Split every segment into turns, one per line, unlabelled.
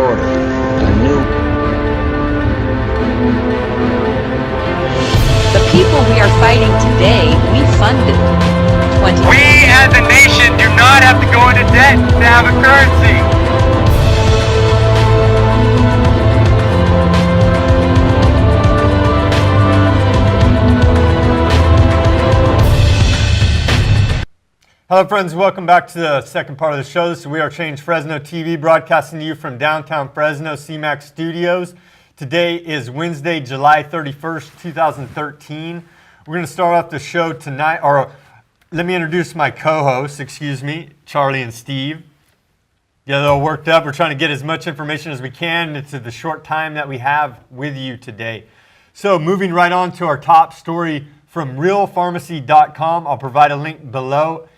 order, a new...
The people we are fighting today, we funded.
We as a nation do not have to go into debt to have a currency.
Hello friends, welcome back to the second part of the show. This is We Are Change Fresno TV, broadcasting to you from downtown Fresno, CMAX Studios. Today is Wednesday, July 31st, 2013. We're going to start off the show tonight, or let me introduce my co-hosts, Charlie and Steve. Yeah, they're all worked up. We're trying to get as much information as we can into the short time that we have with you today. So moving right on to our top story from realpharmacy.com. I'll provide a link below.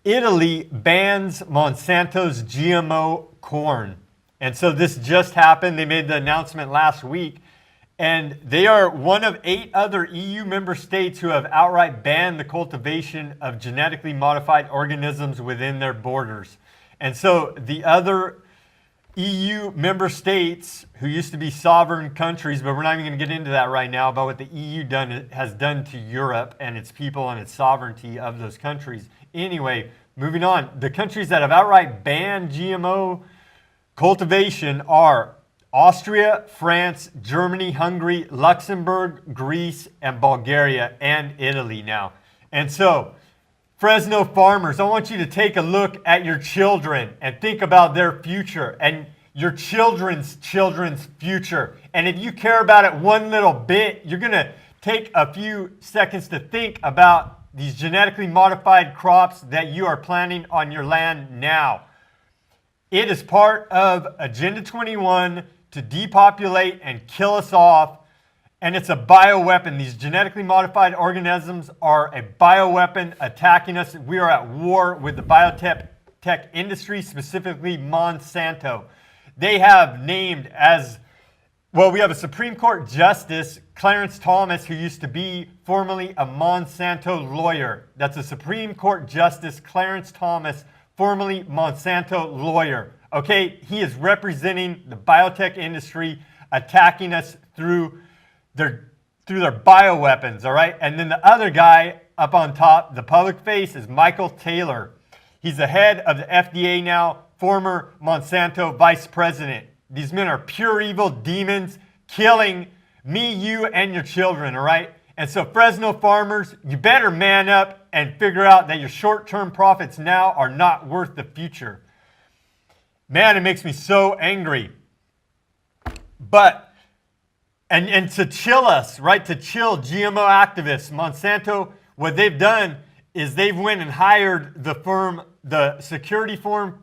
Italy bans Monsanto's GMO corn. And so this just happened. They made the announcement last week. And they are one of 8 other EU member states who have outright banned the cultivation of genetically modified organisms within their borders. And so the other EU member states, who used to be sovereign countries, but we're not even going to get into that right now, about what the EU has done to Europe and its people and its sovereignty of those countries. Anyway, moving on. The countries that have outright banned GMO cultivation are Austria, France, Germany, Hungary, Luxembourg, Greece, and Bulgaria, and Italy now. And so, Fresno farmers, I want you to take a look at your children and think about their future and your children's children's future. And if you care about it one little bit, you're going to take a few seconds to think about these genetically modified crops that you are planting on your land now. It is part of Agenda 21 to depopulate and kill us off, and it's a bioweapon. These genetically modified organisms are a bioweapon attacking us. We are at war with the biotech industry, specifically Monsanto. They have named as, well, we have a Supreme Court Justice, Clarence Thomas, who used to be formerly a Monsanto lawyer. That's a Supreme Court Justice, Clarence Thomas, formerly Monsanto lawyer. Okay, he is representing the biotech industry, attacking us through their bioweapons, all right? And then the other guy up on top, the public face, is Michael Taylor. He's the head of the FDA now, former Monsanto vice president. These men are pure evil demons killing me, you, and your children, all right? And so Fresno farmers, you better man up and figure out that your short-term profits now are not worth the future. Man, it makes me so angry. But, and to chill us, right, to chill GMO activists, Monsanto, what they've done is they've went and hired the security firm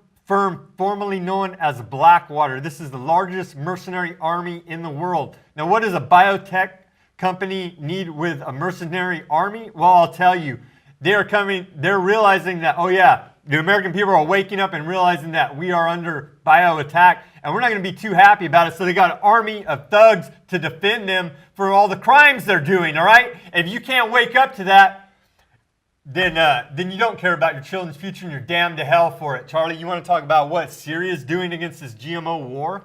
formerly known as Blackwater. This is the largest mercenary army in the world. Now, what does a biotech company need with a mercenary army? Well, I'll tell you. They're realizing that, oh yeah, the American people are waking up and realizing that we are under bio attack, and we're not going to be too happy about it. So they got an army of thugs to defend them for all the crimes they're doing, all right? If you can't wake up to that, then you don't care about your children's future and you're damned to hell for it. Charlie, you want to talk about what Syria is doing against this GMO war?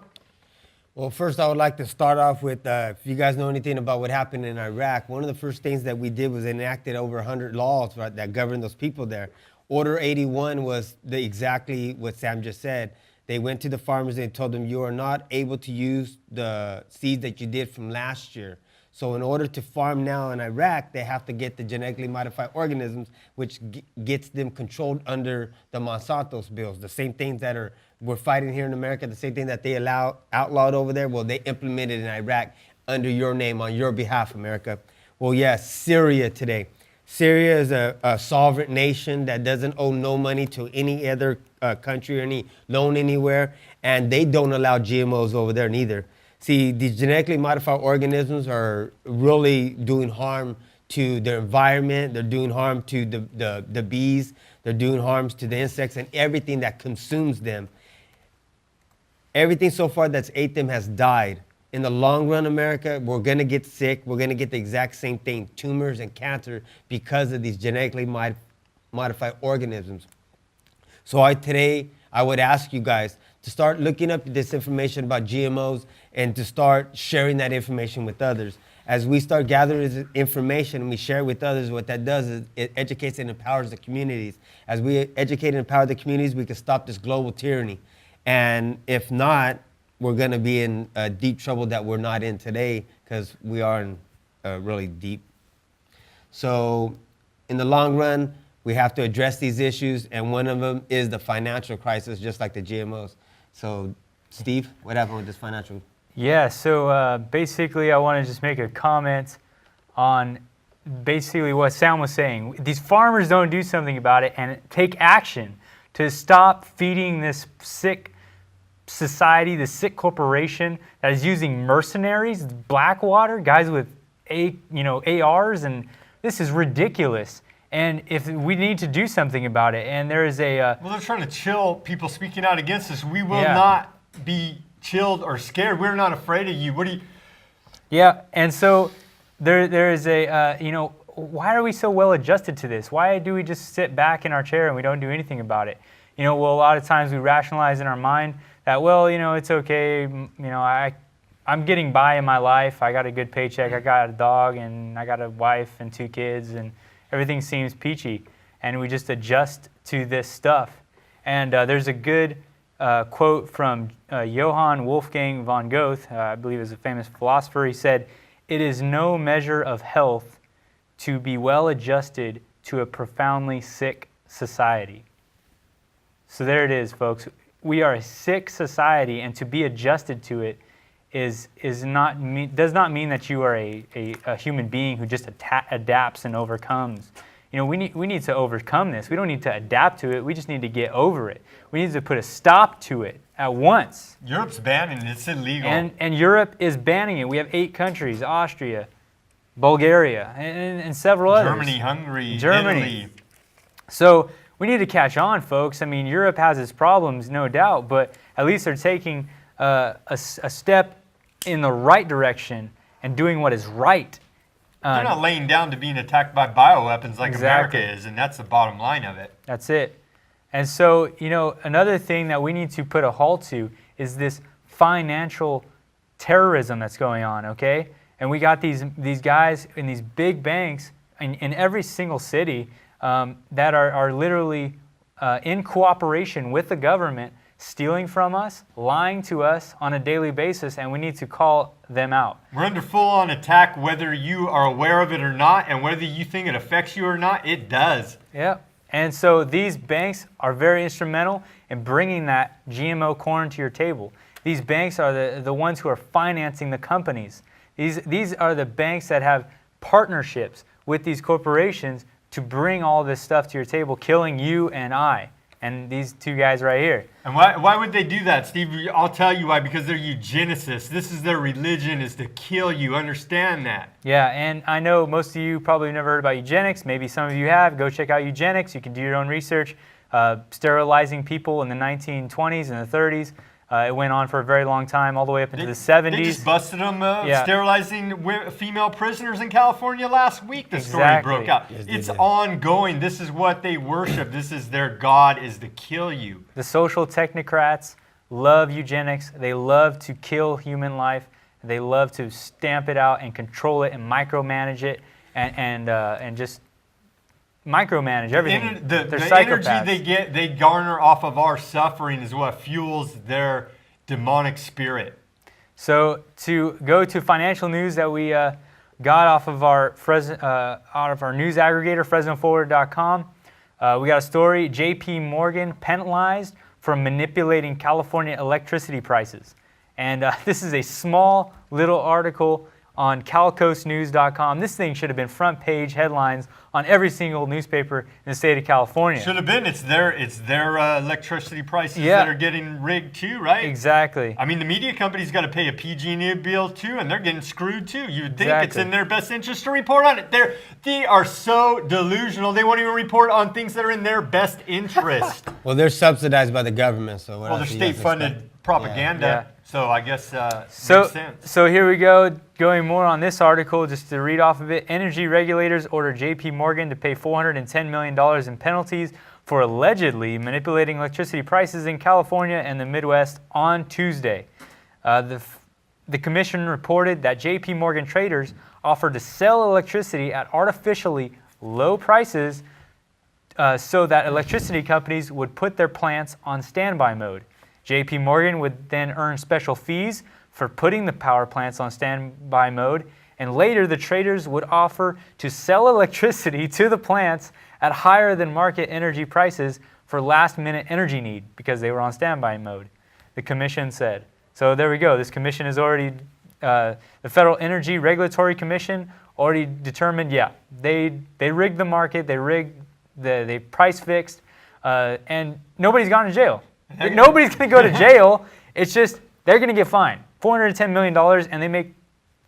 Well, first I would like to start off with, if you guys know anything about what happened in Iraq, one of the first things that we did was enacted over 100 laws, right, that govern those people there. Order 81 was exactly what Sam just said. They went to the farmers and told them, you are not able to use the seeds that you did from last year. So in order to farm now in Iraq, they have to get the genetically modified organisms, which gets them controlled under the Monsanto's bills. The same things that we're fighting here in America, the same thing that they outlawed over there, well, they implemented in Iraq under your name, on your behalf, America. Well, yes, Syria today. Syria is a sovereign nation that doesn't owe no money to any other country or any loan anywhere, and they don't allow GMOs over there neither. See, these genetically modified organisms are really doing harm to their environment. They're doing harm to the bees. They're doing harms to the insects and everything that consumes them. Everything so far that's ate them has died. In the long run, America, we're going to get sick. We're going to get the exact same thing, tumors and cancer, because of these genetically modified organisms. So today, I would ask you guys to start looking up this information about GMOs and to start sharing that information with others. As we start gathering this information and we share it with others, what that does is it educates and empowers the communities. As we educate and empower the communities, we can stop this global tyranny. And if not, we're going to be in deep trouble that we're not in today, because we are in really deep. So in the long run, we have to address these issues, and one of them is the financial crisis, just like the GMOs. So Steve, what happened with this financial?
Yeah, so basically I want to just make a comment on basically what Sam was saying. These farmers don't do something about it and take action to stop feeding this sick society, this sick corporation that is using mercenaries, Blackwater, guys with ARs, and this is ridiculous. And if we need to do something about it, and there is a
well, they're trying to chill people speaking out against us. We will not be chilled or scared. We're not afraid of you. What do you?
Yeah, and so there is a why are we so well adjusted to this? Why do we just sit back in our chair and we don't do anything about it? Well, a lot of times we rationalize in our mind that, well, it's okay. I'm getting by in my life. I got a good paycheck. I got a dog, and I got a wife and 2 kids, and everything seems peachy. And we just adjust to this stuff. And there's a good quote from Johann Wolfgang von Goethe, I believe is a famous philosopher. He said, "It is no measure of health to be well adjusted to a profoundly sick society." So there it is, folks. We are a sick society, and to be adjusted to it does not mean that you are a human being who just adapts and overcomes. We need to overcome this. We don't need to adapt to it. We just need to get over it. We need to put a stop to it at once.
Europe's banning it. It's illegal.
And Europe is banning it. We have 8 countries: Austria, Bulgaria, and several others.
Germany, Hungary, Italy.
So we need to catch on, folks. I mean, Europe has its problems, no doubt, but at least they're taking a step in the right direction and doing what is right.
They're not laying down to being attacked by bioweapons like
Exactly.
America is, and that's the bottom line of it.
That's it. And so, another thing that we need to put a halt to is this financial terrorism that's going on, okay? And we got these guys in these big banks in every single city that are literally in cooperation with the government, stealing from us, lying to us on a daily basis, and we need to call them out.
We're under full-on attack whether you are aware of it or not, and whether you think it affects you or not, it does.
Yeah, and so these banks are very instrumental in bringing that GMO corn to your table. These banks are the ones who are financing the companies. These are the banks that have partnerships with these corporations to bring all this stuff to your table, killing you and I. And these 2 guys right here.
And why would they do that, Steve? I'll tell you why. Because they're eugenicists. This is their religion, is to kill you. Understand that.
Yeah, and I know most of you probably never heard about eugenics. Maybe some of you have. Go check out eugenics. You can do your own research. Sterilizing people in the 1920s and the 30s. It went on for a very long time, all the way up into the 70s.
They just busted them sterilizing female prisoners in California last week. The story broke out.
Yes,
it's ongoing. This is what they worship. This is their God, is to kill you.
The social technocrats love eugenics. They love to kill human life. They love to stamp it out and control it and micromanage it and just micromanage everything.
The energy they garner off of our suffering is what fuels their demonic spirit. So
to go to financial news that we got off of our news aggregator, FresnoForward.com, we got a story: J.P. Morgan penalized for manipulating California electricity prices. And this is a small little article on CalCoastNews.com. This thing should have been front page headlines on every single newspaper in the state of California.
Should have been. It's their electricity prices that are getting rigged too, right?
Exactly.
I mean, the media company's got to pay a PG&E bill too, and they're getting screwed too. You'd think it's in their best interest to report on it. They are so delusional. They won't even report on things that are in their best interest.
Well, they're subsidized by the government, so
they're state-funded propaganda.
Yeah.
So I guess makes sense.
So here we go, going more on this article, just to read off of it. Energy regulators order J.P. Morgan to pay $410 million in penalties for allegedly manipulating electricity prices in California and the Midwest on Tuesday. The commission reported that J.P. Morgan traders offered to sell electricity at artificially low prices so that electricity companies would put their plants on standby mode. J.P. Morgan would then earn special fees for putting the power plants on standby mode, and later the traders would offer to sell electricity to the plants at higher than market energy prices for last-minute energy need because they were on standby mode, the commission said. So there we go. This commission is already, the Federal Energy Regulatory Commission already determined, yeah, they rigged the market, they price fixed, and nobody's gone to jail. Nobody's going to go to jail. It's just they're going to get fined $410 million, and they make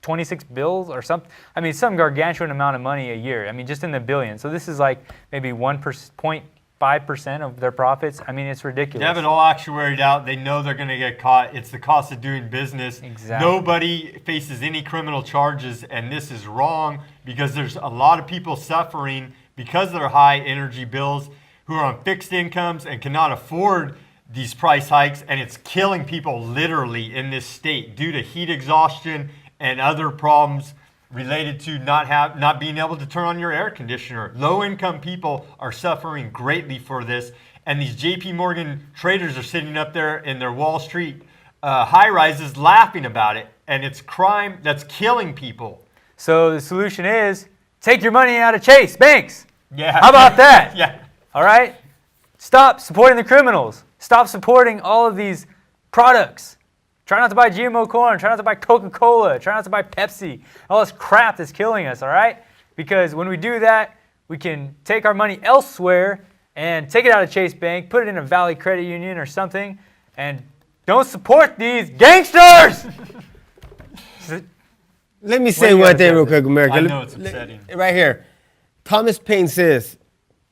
26 bills or something. I mean, some gargantuan amount of money a year. I mean, just in the billions. So this is like maybe 1.5% of their profits. I mean, it's ridiculous.
They have it all actuaried out. They know they're going to get caught. It's the cost of doing business.
Exactly.
Nobody faces any criminal charges, and this is wrong because there's a lot of people suffering because of their high energy bills who are on fixed incomes and cannot afford these price hikes, and it's killing people literally in this state due to heat exhaustion and other problems related to not being able to turn on your air conditioner. Low-income people are suffering greatly for this, and these J.P. Morgan traders are sitting up there in their Wall Street high-rises laughing about it, and it's crime that's killing people.
So the solution is take your money out of Chase banks.
Yeah.
How about that?
Yeah.
All right? Stop supporting the criminals. Stop supporting all of these products. Try not to buy GMO corn. Try not to buy Coca-Cola. Try not to buy Pepsi. All this crap that's killing us, all right? Because when we do that, we can take our money elsewhere and take it out of Chase Bank, put it in a Valley Credit Union or something, and don't support these gangsters!
Let me say one thing real quick, America.
I know it's upsetting.
Right here. Thomas Paine says,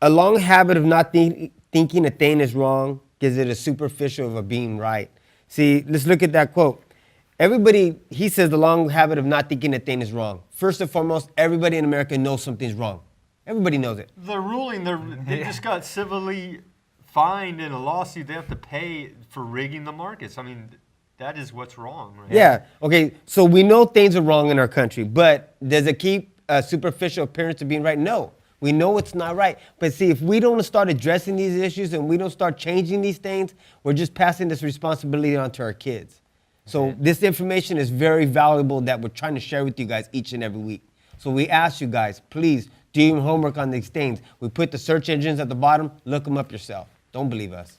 a long habit of not thinking a thing is wrong gives it a superficial of being right. See, let's look at that quote. He says the long habit of not thinking a thing is wrong. First and foremost, everybody in America knows something's wrong. Everybody knows it.
They're ruling. They just got civilly fined in a lawsuit. They have to pay for rigging the markets. I mean, that is what's wrong, right?
Yeah. Okay. So we know things are wrong in our country, but does it keep a superficial appearance of being right? No. We know it's not right. But see, if we don't start addressing these issues and we don't start changing these things, we're just passing this responsibility on to our kids. So this information is very valuable that we're trying to share with you guys each and every week. So we ask you guys, please do your homework on these things. We put the search engines at the bottom. Look them up yourself. Don't believe us.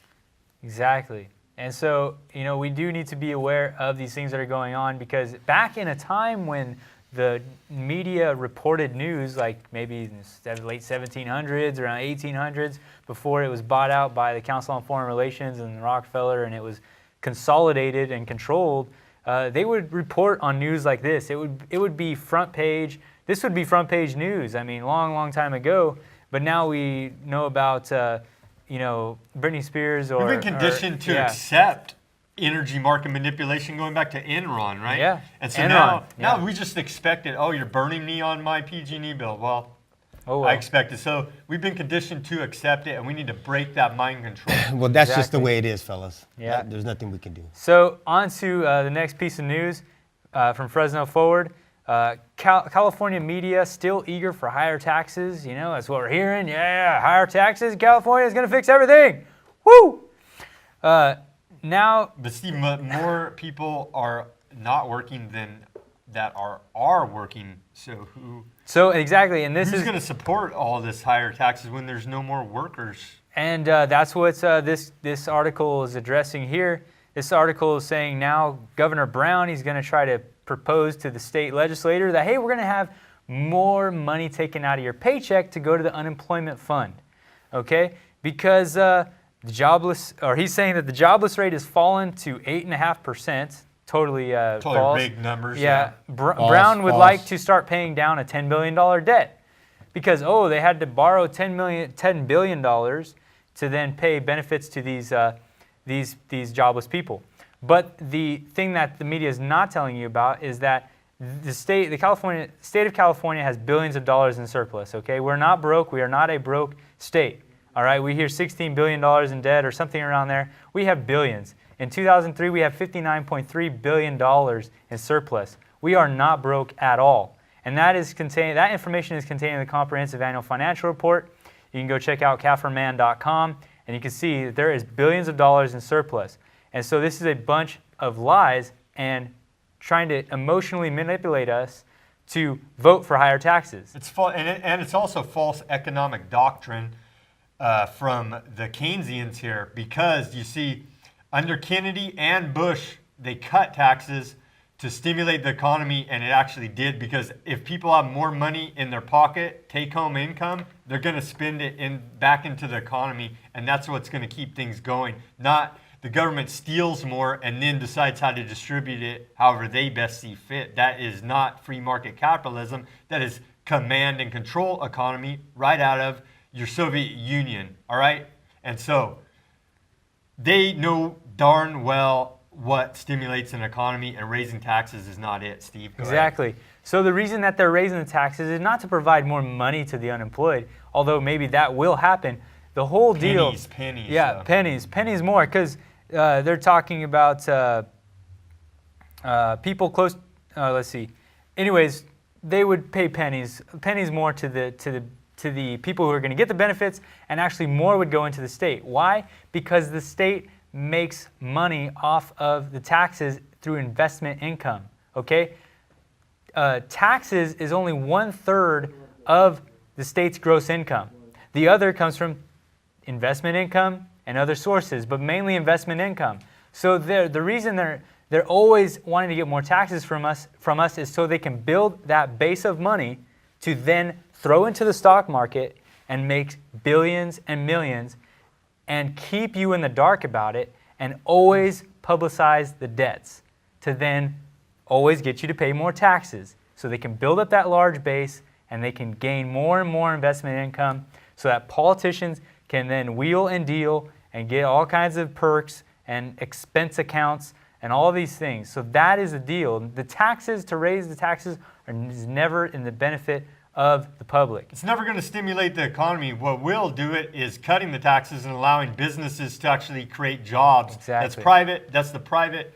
Exactly. And so, we do need to be aware of these things that are going on, because back in a time when the media reported news, like maybe in the late 1700s, around 1800s, before it was bought out by the Council on Foreign Relations and Rockefeller, and it was consolidated and controlled, they would report on news like this. It would be front page. This would be front page news. I mean, long time ago. But now we know about, Britney Spears or.
We've been conditioned to accept energy market manipulation going back to Enron, right?
Yeah.
And so
Enron,
now we just expect it. Oh, you're burning me on my PG&E bill. Well, I expect it. So we've been conditioned to accept it, and we need to break that mind control.
Well, that's just the way it is, fellas.
Yeah.
There's nothing we can do.
So on to the next piece of news from Fresno Forward. California media still eager for higher taxes. That's what we're hearing. Yeah, higher taxes. California is going to fix everything. Woo! Now,
but see, more people are not working than that are working. So
exactly, and
who's going to support all this higher taxes when there's no more workers?
And that's what this article is addressing here. This article is saying now Governor Brown, he's going to try to propose to the state legislator that, hey, we're going to have more money taken out of your paycheck to go to the unemployment fund, okay? Because he's saying that the jobless rate has fallen to 8.5%. Totally false.
Big numbers.
Yeah. Brown would like to start paying down a $10 billion debt because, they had to borrow $10 billion to then pay benefits to these jobless people. But the thing that the media is not telling you about is that the state of California has billions of dollars in surplus, okay? We're not broke. We are not a broke state, All right, we hear $16 billion in debt or something around there. We have billions. In 2003, we have $59.3 billion in surplus. We are not broke at all. And that information is contained in the Comprehensive Annual Financial Report. You can go check out kafferman.com, and you can see that there is billions of dollars in surplus. And so this is a bunch of lies and trying to emotionally manipulate us to vote for higher taxes.
It's and it's also false economic doctrine from the Keynesians here, because you see, under Kennedy and Bush, they cut taxes to stimulate the economy, and it actually did, because if people have more money in their pocket, take-home income, they're going to spend it back into the economy, and that's what's going to keep things going. Not the government steals more and then decides how to distribute it however they best see fit. That is not free market capitalism. That is command and control economy right out of your Soviet Union, all right? And so they know darn well what stimulates an economy, and raising taxes is not it, Steve. Go
Exactly.
ahead.
So the reason that they're raising the taxes is not to provide more money to the unemployed, although maybe that will happen. The whole deal...
Pennies.
Yeah, pennies more, because they're talking about people close... let's see. Anyways, they would pay pennies more to the people who are going to get the benefits, and actually more would go into the state. Why? Because the state makes money off of the taxes through investment income, okay? Taxes is only 1/3 of the state's gross income. The other comes from investment income and other sources, but mainly investment income. So the reason they're always wanting to get more taxes from us is so they can build that base of money to then throw into the stock market and make billions and millions, and keep you in the dark about it, and always publicize the debts to then always get you to pay more taxes, so they can build up that large base and they can gain more and more investment income, so that politicians can then wheel and deal and get all kinds of perks and expense accounts and all these things. So that is the deal. The taxes, to raise the taxes, is never in the benefit of the public.
It's never going to stimulate the economy. What will do it is cutting the taxes and allowing businesses to actually create jobs.
Exactly.
That's the private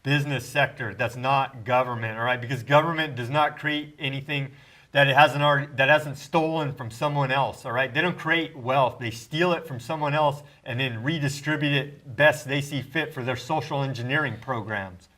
business sector. That's not government, all right? Because government does not create anything that it hasn't stolen from someone else, all right? They don't create wealth. They steal it from someone else and then redistribute it best they see fit for their social engineering programs.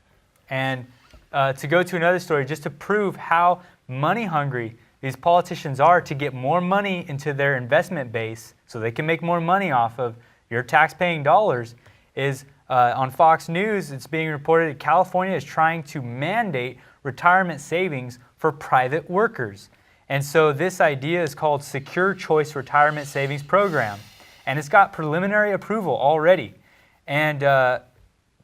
And to go to another story, just to prove how money hungry these politicians are to get more money into their investment base so they can make more money off of your tax-paying dollars, is on Fox News, it's being reported that California is trying to mandate retirement savings for private workers. And so this idea is called Secure Choice Retirement Savings Program. And it's got preliminary approval already. And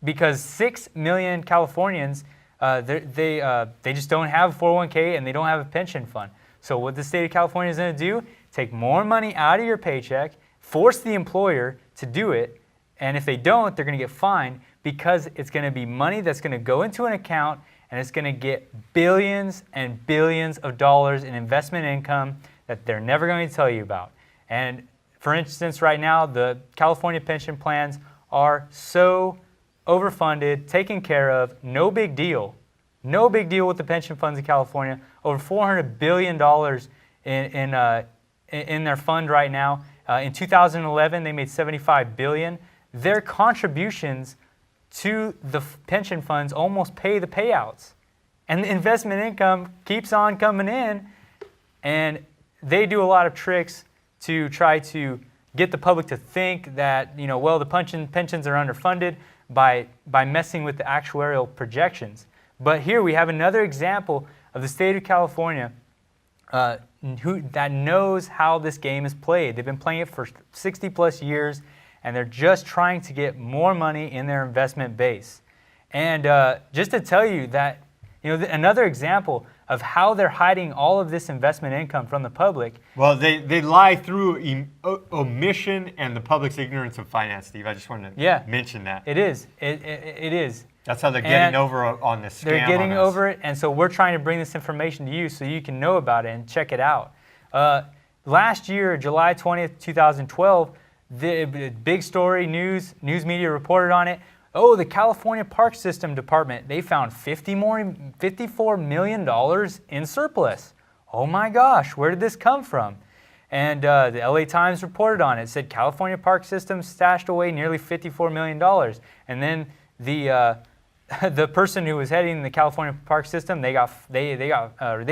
because 6 million Californians, they just don't have a 401k and they don't have a pension fund. So what the state of California is going to do, take more money out of your paycheck, force the employer to do it, and if they don't, they're going to get fined, because it's going to be money that's going to go into an account, and it's going to get billions and billions of dollars in investment income that they're never going to tell you about. And for instance, right now, the California pension plans are so overfunded, taken care of, no big deal. No big deal with the pension funds in California. Over $400 billion in their fund right now. In 2011, they made $75 billion. Their contributions to the pension funds almost pay the payouts. And the investment income keeps on coming in. And they do a lot of tricks to try to get the public to think that, well, the pensions are underfunded by messing with the actuarial projections. But here we have another example of the state of California that knows how this game is played. They've been playing it for 60 plus years, and they're just trying to get more money in their investment base. And just to tell you that, another example of how they're hiding all of this investment income from the public.
Well, they lie through omission and the public's ignorance of finance, Steve. I just wanted to mention that.
It is. It is.
That's how they're getting over on this scam.
They're getting over it, and so we're trying to bring this information to you so you can know about it and check it out. last year, July 20th, 2012, the big story, news media reported on it. Oh, the California Park System Department, they found $54 million in surplus. Oh my gosh, where did this come from? And the LA Times reported on it. It said California Park System stashed away nearly $54 million. And then the person who was heading the California Park System, they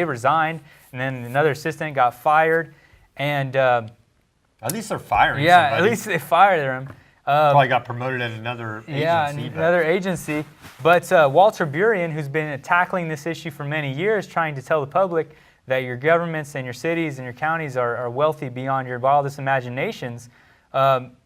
resigned, and then another assistant got fired. And
at least they're firing
yeah,
somebody.
at least they fired him.
Probably got promoted at another agency.
Yeah, another agency. But Walter Burien, who's been tackling this issue for many years, trying to tell the public that your governments and your cities and your counties are wealthy beyond your wildest imaginations.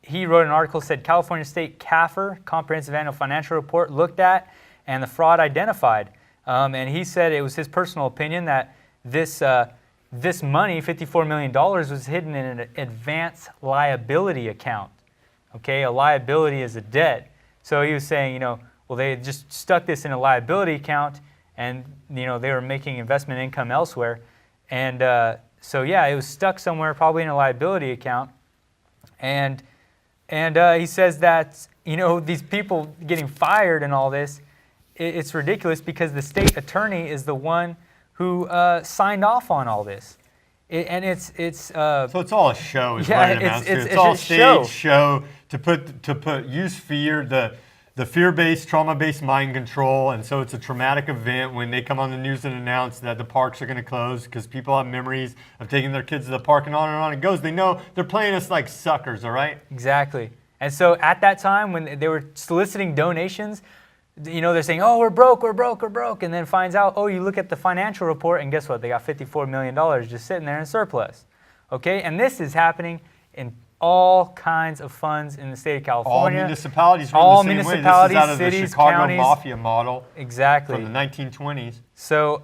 He wrote an article, said California State CAFR, Comprehensive Annual Financial Report, looked at and the fraud identified. And he said it was his personal opinion that this money, $54 million, was hidden in an advance liability account. Okay, a liability is a debt. So he was saying, well, they just stuck this in a liability account, and they were making investment income elsewhere. And so yeah, it was stuck somewhere, probably in a liability account. And he says that these people getting fired and all this, it's ridiculous because the state attorney is the one who signed off on all this. So
it's all a show, is
yeah,
what it amounts to.
it's
all
just
stage show to use fear, the fear-based, trauma-based mind control, and so it's a traumatic event when they come on the news and announce that the parks are going to close because people have memories of taking their kids to the park, and on it goes. They know they're playing us like suckers, all right?
Exactly. And so at that time when they were soliciting donations, they're saying, oh, we're broke, and then finds out, oh, you look at the financial report, and guess what? They got $54 million just sitting there in surplus. Okay, and this is happening in all kinds of funds in the state of California.
All municipalities
all
the same
municipalities,
way. This is out of
cities,
the Chicago
counties.
Mafia model.
Exactly.
From the 1920s.
So,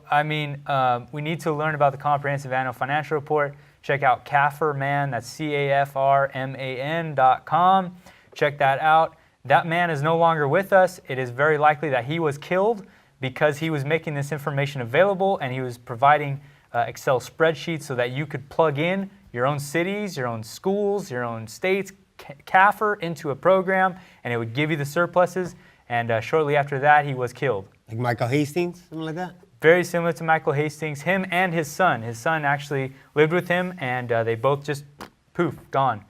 we need to learn about the Comprehensive Annual Financial Report. Check out CAFRMAN, that's CAFRMAN.com. Check that out. That man is no longer with us. It is very likely that he was killed because he was making this information available, and he was providing Excel spreadsheets so that you could plug in your own cities, your own schools, your own states, CAFR into a program, and it would give you the surpluses. And shortly after that, he was killed.
Like Michael Hastings, something like that?
Very similar to Michael Hastings. Him and his son. His son actually lived with him, and they both just, poof, gone.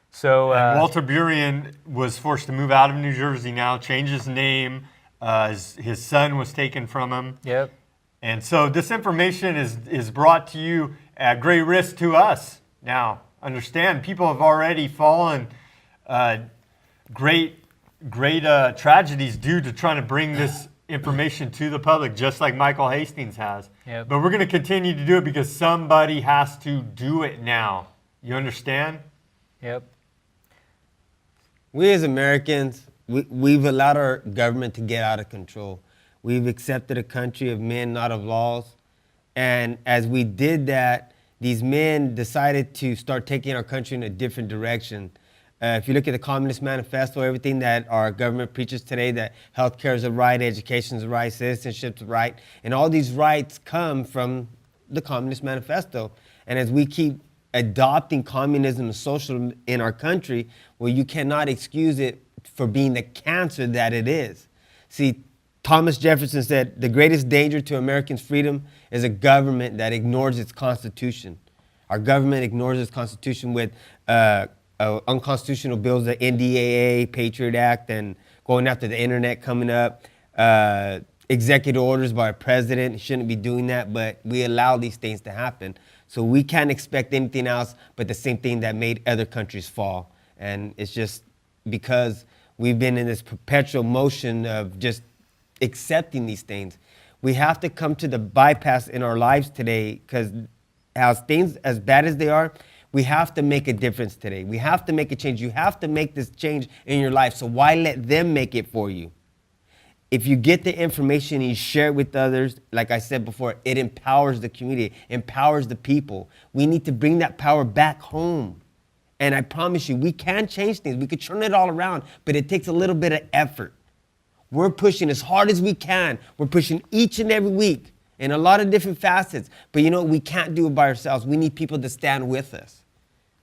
So
and Walter Burien was forced to move out of New Jersey now, change his name. His son was taken from him.
Yep. And
so this information is brought to you at great risk to us. Now, understand, people have already fallen great tragedies due to trying to bring this information to the public, just like Michael Hastings has.
Yep.
But we're going to continue to do it because somebody has to do it now. You understand?
Yep.
We as Americans, we've allowed our government to get out of control. We've accepted a country of men, not of laws. And as we did that, these men decided to start taking our country in a different direction. If you look at the Communist Manifesto, everything that our government preaches today, that healthcare is a right, education is a right, citizenship is a right, and all these rights come from the Communist Manifesto. And as we keep adopting communism and socialism in our country, well, you cannot excuse it for being the cancer that it is. See, Thomas Jefferson said, the greatest danger to Americans' freedom is a government that ignores its Constitution. Our government ignores its Constitution with unconstitutional bills, the NDAA, Patriot Act, and going after the internet coming up, executive orders by a president. He shouldn't be doing that, but we allow these things to happen. So we can't expect anything else but the same thing that made other countries fall. And it's just because we've been in this perpetual motion of just accepting these things. We have to come to the bypass in our lives today, because as things as bad as they are, we have to make a difference today. We have to make a change. You have to make this change in your life. So why let them make it for you? If you get the information and you share it with others, like I said before, it empowers the community, empowers the people. We need to bring that power back home. And I promise you, we can change things. We could turn it all around, but it takes a little bit of effort. We're pushing as hard as we can. We're pushing each and every week in a lot of different facets. But we can't do it by ourselves. We need people to stand with us.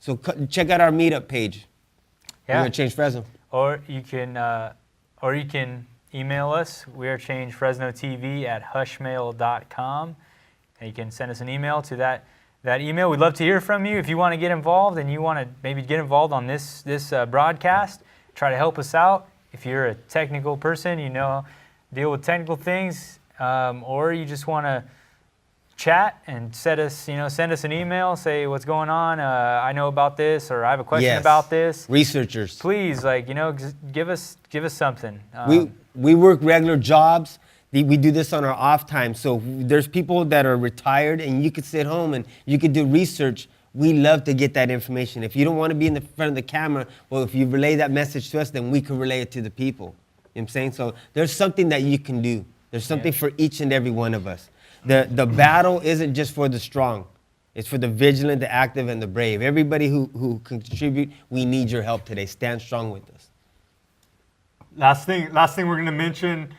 So check out our meetup page.
Yeah.
We're gonna change Fresno.
Or you can email us, wearechangefresnotv@hushmail.com. And you can send us an email to that email. We'd love to hear from you. If you want to get involved and you want to maybe get involved on this broadcast, try to help us out. If you're a technical person, deal with technical things, or you just want to chat and send us an email, say what's going on, I know about this, or I have a question about this.
Researchers.
Please, give us something.
We work regular jobs. We do this on our off time. So there's people that are retired and you could sit home and you could do research. We love to get that information. If you don't want to be in the front of the camera, well, if you relay that message to us, then we can relay it to the people. You know what I'm saying? So there's something that you can do. There's something for each and every one of us. The battle isn't just for the strong. It's for the vigilant, the active, and the brave. Everybody who can contribute, we need your help today. Stand strong with us.
Last thing we're going to mention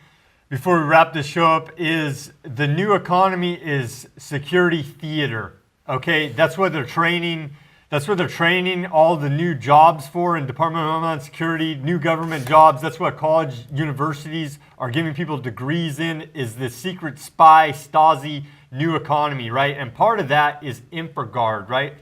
before we wrap this show up is the new economy is security theater. Okay, that's what they're training. That's what they're training all the new jobs for in Department of Homeland Security, new government jobs. That's what college universities are giving people degrees in, is the secret spy, Stasi new economy, right? And part of that is InfraGard, right?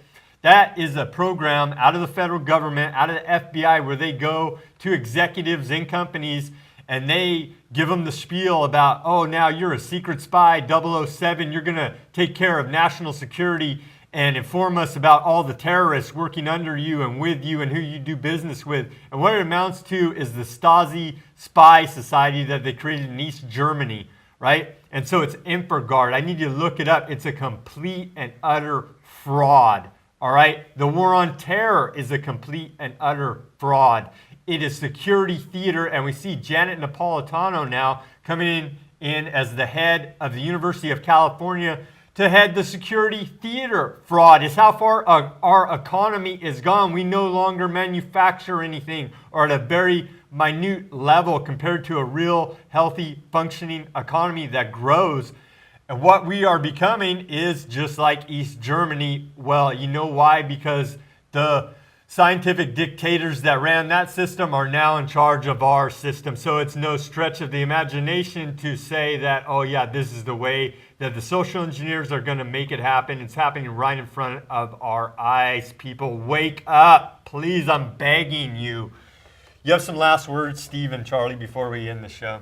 That is a program out of the federal government, out of the FBI, where they go to executives in companies and they give them the spiel about, oh, now you're a secret spy, 007, you're going to take care of national security and inform us about all the terrorists working under you and with you and who you do business with. And what it amounts to is the Stasi spy society that they created in East Germany, right? And so it's InfraGard. I need you to look it up. It's a complete and utter fraud, all right? The war on terror is a complete and utter fraud. It is security theater, and we see Janet Napolitano now coming in as the head of the University of California to head the security theater fraud. Is how far our economy is gone. We no longer manufacture anything, or at a very minute level compared to a real, healthy, functioning economy that grows. And what we are becoming is just like East Germany. Well, you know why? Because the scientific dictators that ran that system are now in charge of our system. So it's no stretch of the imagination to say that, oh yeah, this is the way that the social engineers are going to make it happen. It's happening right in front of our eyes. People, wake up. Please, I'm begging you. You have some last words, Steve and Charlie, before we end the show?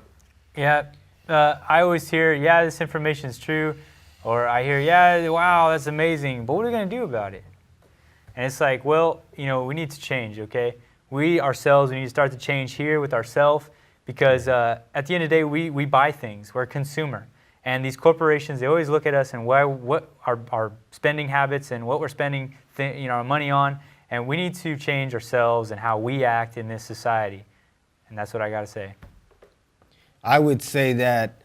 Yeah, I always hear, yeah, this information is true. Or I hear, yeah, wow, that's amazing. But what are we going to do about it? And it's like, well, we need to change, okay? We ourselves, we need to start to change here with ourselves, because at the end of the day, we buy things. We're a consumer. And these corporations, they always look at us and what our spending habits and what we're spending our money on. And we need to change ourselves and how we act in this society. And that's what I got to say.
I would say that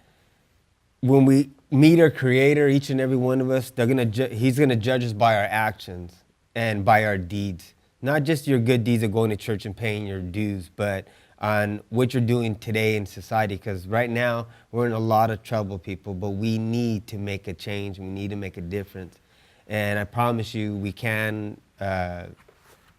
when we meet our Creator, each and every one of us, He's going to judge us by our actions and by our deeds. Not just your good deeds of going to church and paying your dues, but on what you're doing today in society. Because right now, we're in a lot of trouble, people, but we need to make a change. We need to make a difference. And I promise you, we can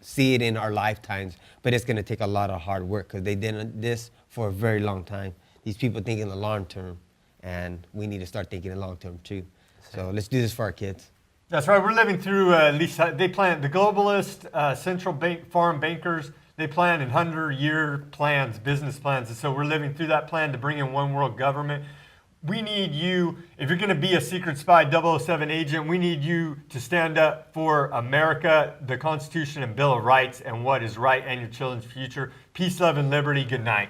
see it in our lifetimes, but it's going to take a lot of hard work, because they did this for a very long time. These people think in the long term, and we need to start thinking in the long term too. So let's do this for our kids.
That's right. We're living through, at least they plan, the globalist central bank foreign bankers, they plan in 100-year plans, business plans. And so we're living through that plan to bring in one world government. We need you, if you're going to be a secret spy 007 agent, we need you to stand up for America, the Constitution and Bill of Rights, and what is right and your children's future. Peace, love, and liberty. Good night.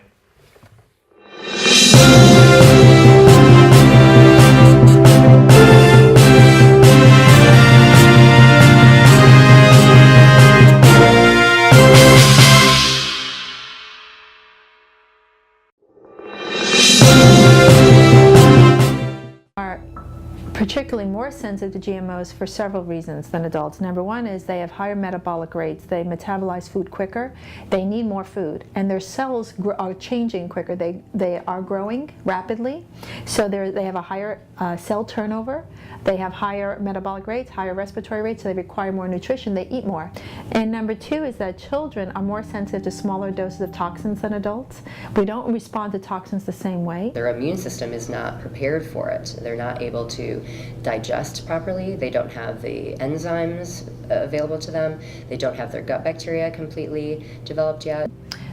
particularly more sensitive to GMOs for several reasons than adults. Number one is they have higher metabolic rates. They metabolize food quicker. They need more food, and their cells are changing quicker. They are growing rapidly, so they have a higher cell turnover. They have higher metabolic rates, higher respiratory rates, so they require more nutrition. They eat more. And number two is that children are more sensitive to smaller doses of toxins than adults. We don't respond to toxins the same way.
Their immune system is not prepared for it. They're not able to digest properly. They don't have the enzymes available to them. They don't have their gut bacteria completely developed yet.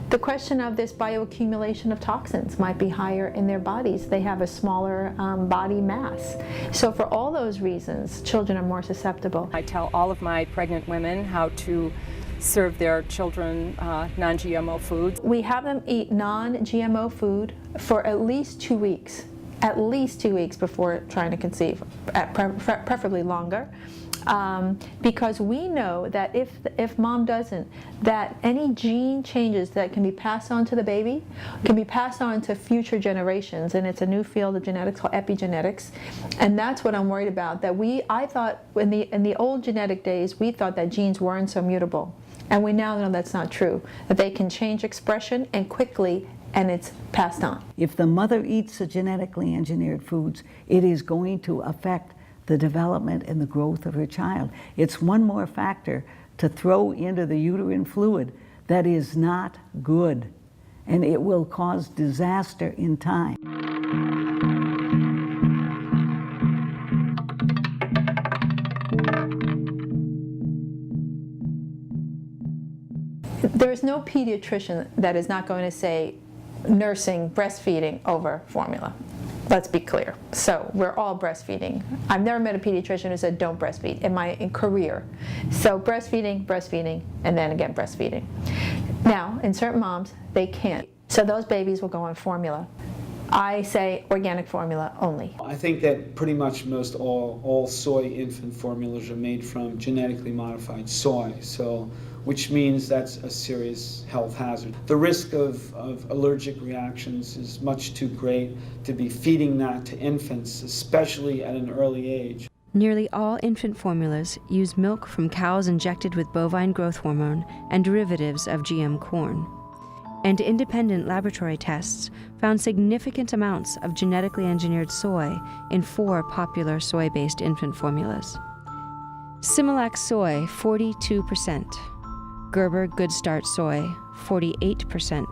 The question of this bioaccumulation of toxins might be higher in their bodies. They have a smaller body mass. So for all those reasons, children are more susceptible.
I tell all of my pregnant women how to serve their children non-GMO foods.
We have them eat non-GMO food for at least 2 weeks. At least 2 weeks before trying to conceive, preferably longer. Because we know that if mom doesn't, that any gene changes that can be passed on to the baby can be passed on to future generations, and it's a new field of genetics called epigenetics, and that's what I'm worried about. That I thought in the old genetic days, we thought that genes weren't so mutable, and we now know that's not true. That they can change expression and quickly, and it's passed on.
If the mother eats the genetically engineered foods, it is going to affect the development and the growth of her child. It's one more factor to throw into the uterine fluid that is not good, and it will cause disaster in time.
There is no pediatrician that is not going to say nursing, breastfeeding over formula. Let's be clear. So we're all breastfeeding. I've never met a pediatrician who said don't breastfeed in my career. So breastfeeding, and then again breastfeeding. Now, in certain moms, they can't. So those babies will go on formula. I say organic formula only.
I think that pretty much most all soy infant formulas are made from genetically modified soy, which means that's a serious health hazard. The risk of allergic reactions is much too great to be feeding that to infants, especially at an early age.
Nearly all infant formulas use milk from cows injected with bovine growth hormone and derivatives of GM corn. And independent laboratory tests found significant amounts of genetically engineered soy in 4 popular soy-based infant formulas. Similac soy, 42%. Gerber Good Start soy, 48%.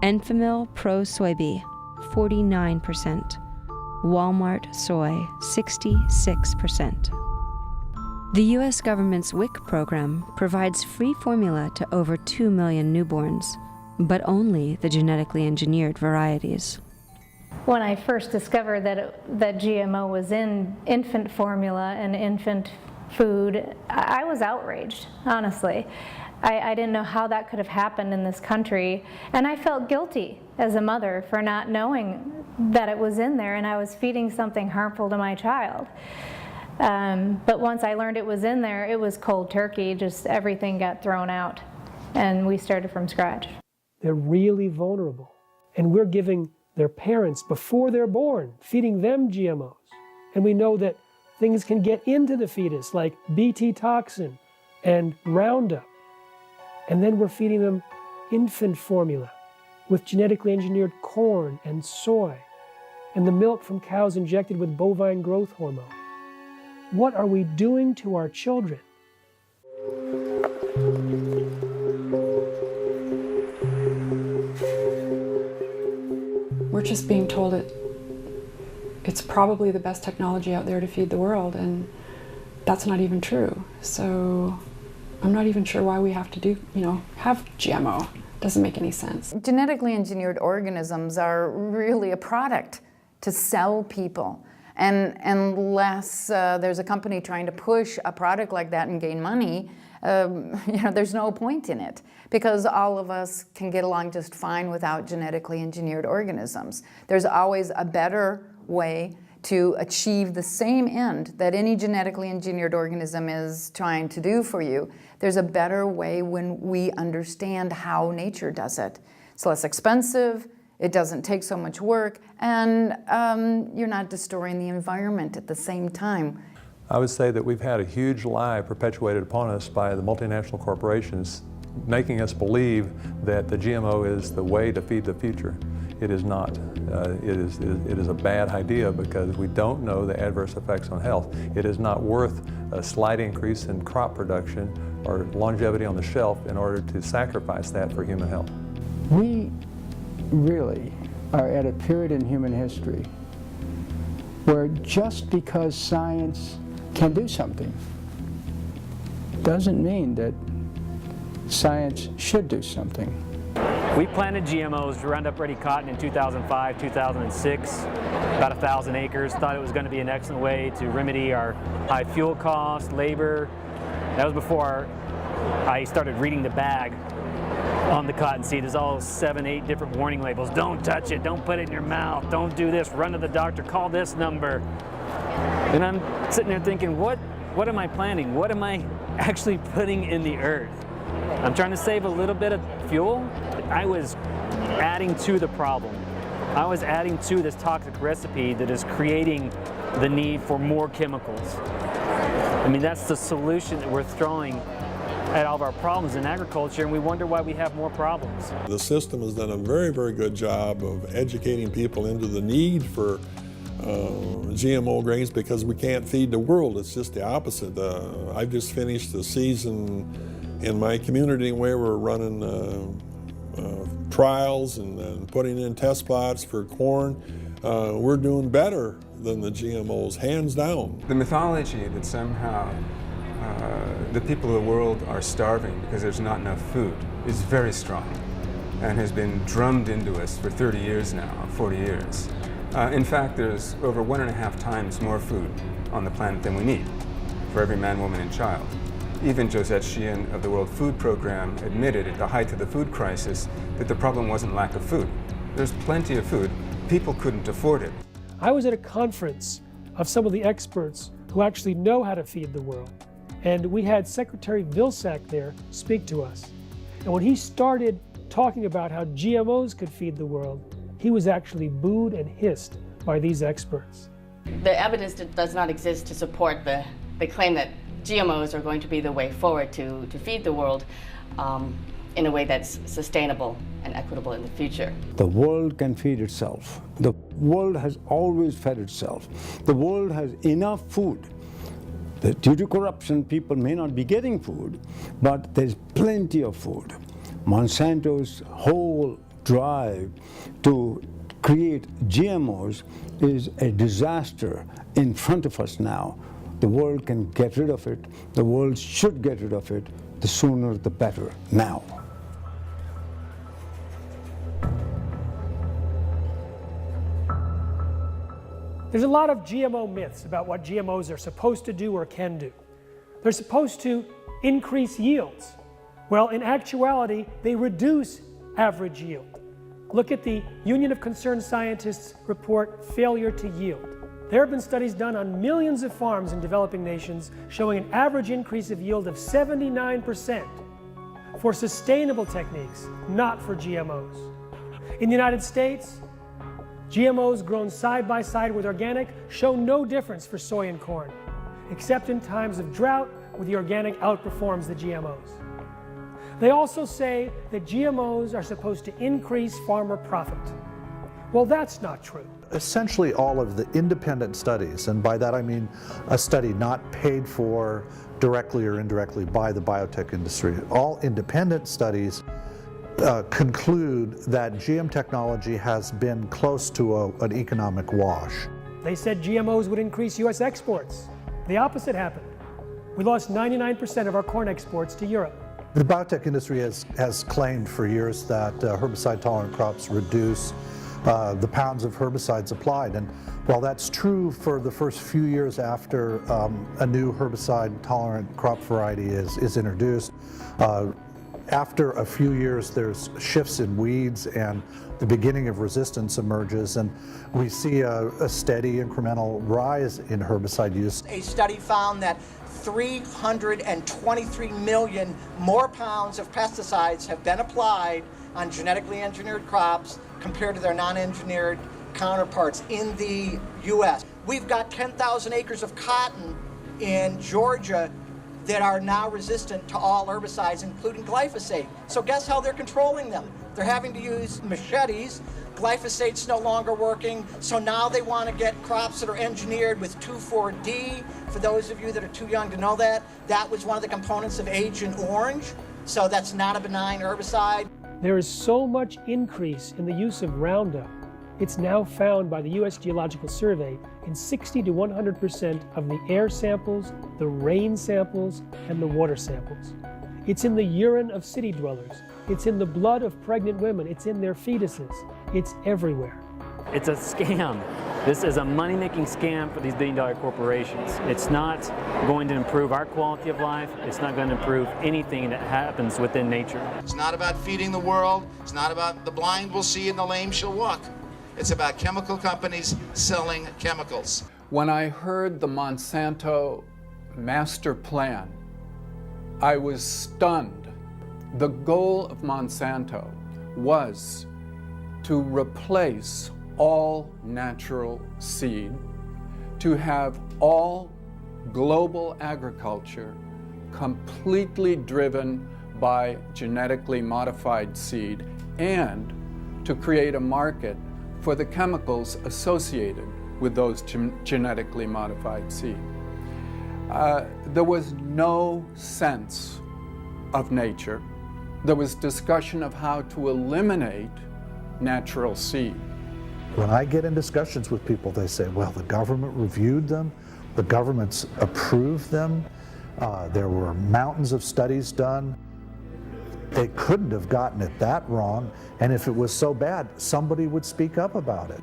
Enfamil Pro Soybe, 49%. Walmart soy, 66%. The U.S. government's WIC program provides free formula to over 2 million newborns, but only the genetically engineered varieties.
When I first discovered that GMO was in infant formula and infant food, I was outraged, honestly. I didn't know how that could have happened in this country, and I felt guilty as a mother for not knowing that it was in there and I was feeding something harmful to my child. But once I learned it was in there, it was cold turkey, just everything got thrown out, and we started from scratch.
They're really vulnerable, and we're giving their parents, before they're born, feeding them GMOs. And we know that things can get into the fetus like Bt toxin and Roundup. And then we're feeding them infant formula with genetically engineered corn and soy and the milk from cows injected with bovine growth hormone. What are we doing to our children?
We're just being told it's probably the best technology out there to feed the world, and that's not even true. So I'm not even sure why we have to have GMO. Doesn't make any sense.
Genetically engineered organisms are really a product to sell people. And unless there's a company trying to push a product like that and gain money, there's no point in it, because all of us can get along just fine without genetically engineered organisms. There's always a better way to achieve the same end that any genetically engineered organism is trying to do for you. There's a better way when we understand how nature does it. It's less expensive, it doesn't take so much work, and you're not destroying the environment at the same time.
I would say that we've had a huge lie perpetuated upon us by the multinational corporations, making us believe that the GMO is the way to feed the future. It is not. It is a bad idea because we don't know the adverse effects on health. It is not worth a slight increase in crop production or longevity on the shelf in order to sacrifice that for human health.
We really are at a period in human history where just because science can do something doesn't mean that science should do something.
We planted GMOs, Roundup Ready cotton in 2005, 2006, about 1,000 acres. Thought it was going to be an excellent way to remedy our high fuel costs, labor. That was before I started reading the bag on the cottonseed. There's all 7, 8 different warning labels. Don't touch it, don't put it in your mouth, don't do this, run to the doctor, call this number. And I'm sitting there thinking, what am I planting? What am I actually putting in the earth? I'm trying to save a little bit of fuel. I was adding to the problem. I was adding to this toxic recipe that is creating the need for more chemicals. I mean, that's the solution that we're throwing at all of our problems in agriculture, and we wonder why we have more problems.
The system has done a very, very good job of educating people into the need for GMO grains because we can't feed the world. It's just the opposite. I've just finished the season in my community where we're running trials and putting in test plots for corn. We're doing better than the GMOs, hands down.
The mythology that somehow the people of the world are starving because there's not enough food is very strong and has been drummed into us for 30 years now, 40 years. In fact, there's over 1.5 times more food on the planet than we need for every man, woman, and child. Even Josette Sheehan of the World Food Program admitted at the height of the food crisis that the problem wasn't lack of food. There's plenty of food. People couldn't afford it.
I was at a conference of some of the experts who actually know how to feed the world. And we had Secretary Vilsack there speak to us. And when he started talking about how GMOs could feed the world, he was actually booed and hissed by these experts.
The evidence does not exist to support the claim that GMOs are going to be the way forward to feed the world in a way that's sustainable and equitable in the future.
The world can feed itself. The world has always fed itself. The world has enough food. Due to corruption, people may not be getting food, but there's plenty of food. Monsanto's whole drive to create GMOs is a disaster in front of us now. The world can get rid of it. The world should get rid of it. The sooner the better, now.
There's a lot of GMO myths about what GMOs are supposed to do or can do. They're supposed to increase yields. Well, in actuality, they reduce average yield. Look at the Union of Concerned Scientists report, Failure to Yield. There have been studies done on millions of farms in developing nations showing an average increase of yield of 79% for sustainable techniques, not for GMOs. In the United States, GMOs grown side by side with organic show no difference for soy and corn, except in times of drought where the organic outperforms the GMOs. They also say that GMOs are supposed to increase farmer profit. Well, that's not true.
Essentially all of the independent studies, and by that I mean a study not paid for directly or indirectly by the biotech industry, all independent studies conclude that GM technology has been close to an economic wash.
They said GMOs would increase U.S. exports. The opposite happened. We lost 99% of our corn exports to Europe.
The biotech industry has claimed for years that herbicide-tolerant crops reduce the pounds of herbicides applied. And while that's true for the first few years after a new herbicide-tolerant crop variety is introduced, after a few years there's shifts in weeds and the beginning of resistance emerges, and we see a steady incremental rise in herbicide use.
A study found that 323 million more pounds of pesticides have been applied
on genetically engineered crops compared to their non-engineered counterparts in the U.S. We've got 10,000 acres of cotton in Georgia that are now resistant to all herbicides, including glyphosate. So guess how they're controlling them? They're having to use machetes. Glyphosate's no longer working, so now they want to get crops that are engineered with 2,4-D. For those of you that are too young to know that, that was one of the components of Agent Orange, so that's not a benign herbicide.
There is so much increase in the use of Roundup. It's now found by the U.S. Geological Survey in 60 to 100% of the air samples, the rain samples, and the water samples. It's in the urine of city dwellers. It's in the blood of pregnant women. It's in their fetuses. It's everywhere.
It's a scam. This is a money-making scam for these billion-dollar corporations. It's not going to improve our quality of life. It's not going to improve anything that happens within nature.
It's not about feeding the world. It's not about the blind will see and the lame shall walk. It's about chemical companies selling chemicals.
When I heard the Monsanto master plan, I was stunned. The goal of Monsanto was to replace all natural seed, to have all global agriculture completely driven by genetically modified seed, and to create a market for the chemicals associated with those genetically modified seed. There was no sense of nature. There was discussion of how to eliminate natural seed.
When I get in discussions with people, they say, well, the government reviewed them, the government's approved them, there were mountains of studies done. They couldn't have gotten it that wrong, and if it was so bad, somebody would speak up about it.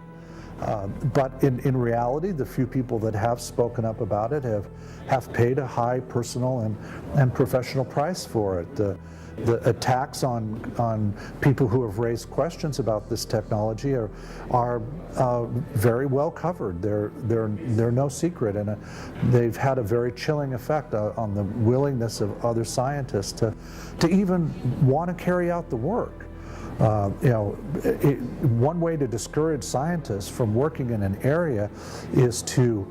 But in reality, the few people that have spoken up about it have paid a high personal and professional price for it. The attacks on people who have raised questions about this technology are very well covered. They're no secret, and they've had a very chilling effect on the willingness of other scientists to even want to carry out the work. One way to discourage scientists from working in an area is to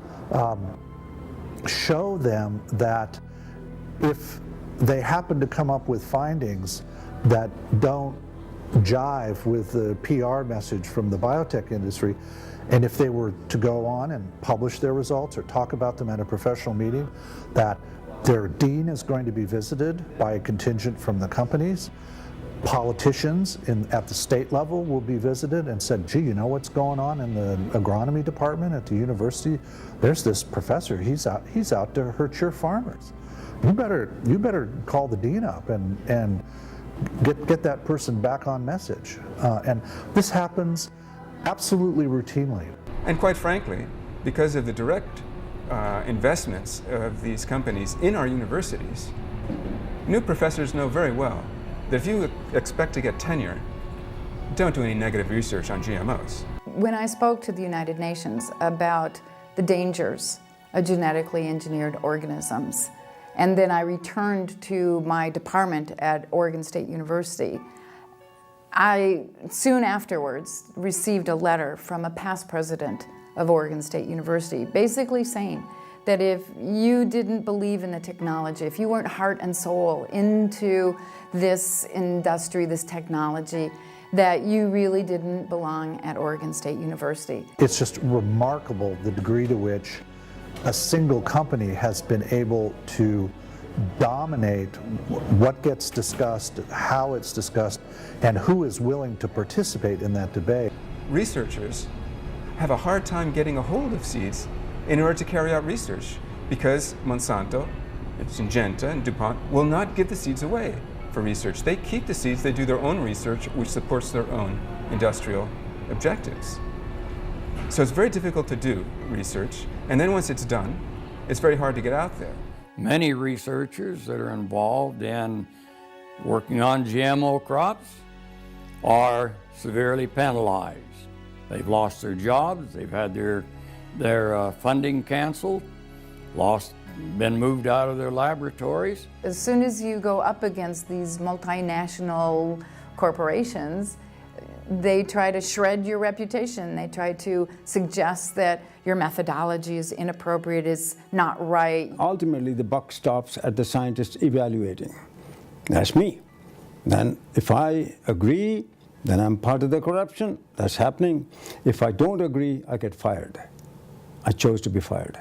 show them that if they happen to come up with findings that don't jive with the PR message from the biotech industry, and if they were to go on and publish their results or talk about them at a professional meeting, that their dean is going to be visited by a contingent from the companies. Politicians at the state level will be visited and said, gee, you know what's going on in the agronomy department at the university? There's this professor, he's out to hurt your farmers. You better call the dean up and get that person back on message. And this happens absolutely routinely.
And quite frankly, because of the direct investments of these companies in our universities, new professors know very well that if you expect to get tenure, don't do any negative research on GMOs.
When I spoke to the United Nations about the dangers of genetically engineered organisms, and then I returned to my department at Oregon State University, I soon afterwards received a letter from a past president of Oregon State University, basically saying that if you didn't believe in the technology, if you weren't heart and soul into this industry, this technology, that you really didn't belong at Oregon State University.
It's just remarkable the degree to which a single company has been able to dominate what gets discussed, how it's discussed, and who is willing to participate in that debate.
Researchers have a hard time getting a hold of seeds in order to carry out research because Monsanto, Syngenta, and DuPont will not give the seeds away for research. They keep the seeds, they do their own research, which supports their own industrial objectives. So it's very difficult to do research, and then once it's done, it's very hard to get out there.
Many researchers that are involved in working on GMO crops are severely penalized. They've lost their jobs, they've had their funding canceled, been moved out of their laboratories.
As soon as you go up against these multinational corporations, they try to shred your reputation. They try to suggest that your methodology is inappropriate, is not right.
Ultimately, the buck stops at the scientist evaluating. That's me. Then if I agree, then I'm part of the corruption. That's happening. If I don't agree, I get fired. I chose to be fired.